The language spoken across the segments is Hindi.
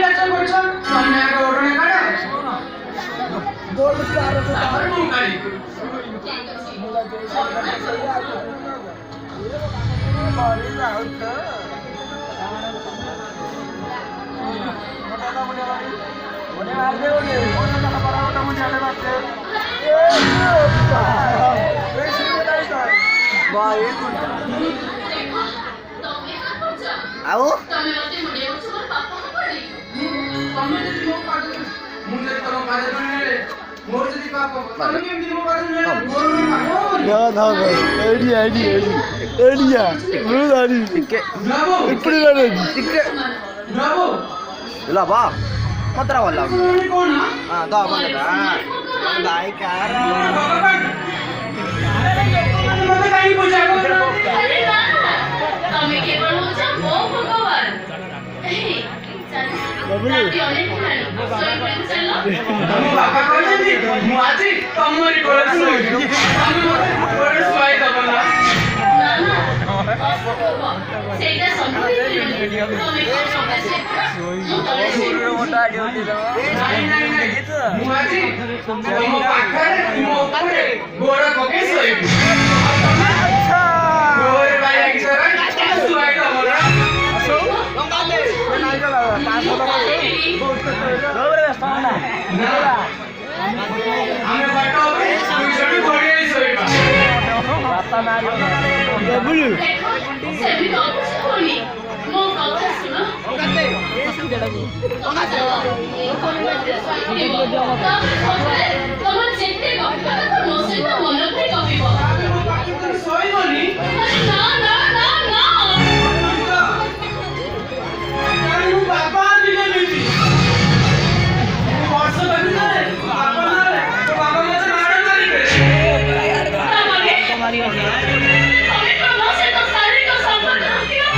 याचा बोलतो तुम्ही आगे ओढणे काढा गोल स्टार को तापर मुंग काढी बारी राउत ओने मार दे ओने का बड़ा मोटा मुझे आने मारते भाई आओ तमे मते मुडे उछवर पापा पड़ी तमे जदी मो पादे मुझे तम पादे बने मोर जदी पापा तमे केमदी मो पादे ने मोर पापा ना ना आईडिया ब्रो दादी ब्रावो ఇప్పుడు రాదు ब्रावो ఇలా బా పత్ర వల్ల कौन దా ಬಂದదా दाई कार मते काई पूजा करो अरे ना तमे केवल हो जा ओ भगवान बबलू मो बापा कहले मु आजी तमरी गोळे सोई हम गोळे सोई दबला ना ना सेटा संभव तमे को समस्या मोटा ड्यूटी नहीं मु आजी मो पाखरे मो ऊपर गोड़ा पके सोई अच्छा गोळे भाई की सर सोई दबला नहीं चला हमें बटो पे छोटी गोड़ी सोई रास्ता मारी बबलू से भी तो कुछ होनी मो कथा सुनो तम जेते गप्पा तो नो से तो मन पे गपिबो सोई बनी ना ना ना ना काई बाबा दिले नीति वर्ष बनी ना बाबा ना तो बाबा मते मारे मारी हमारी हमें तो नो से तो सारी को संपर्क रखियो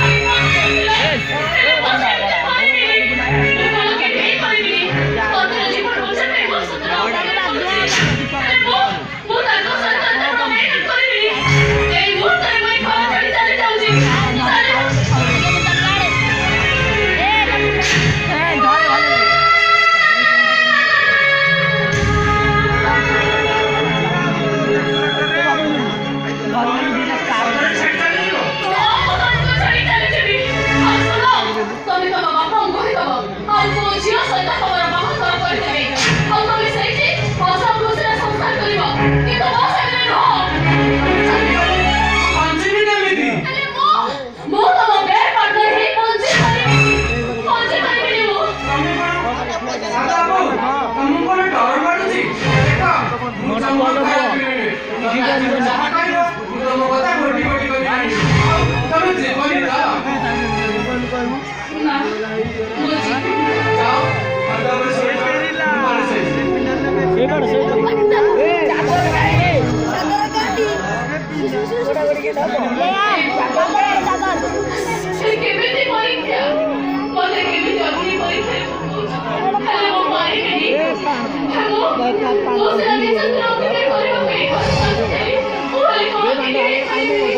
Hello,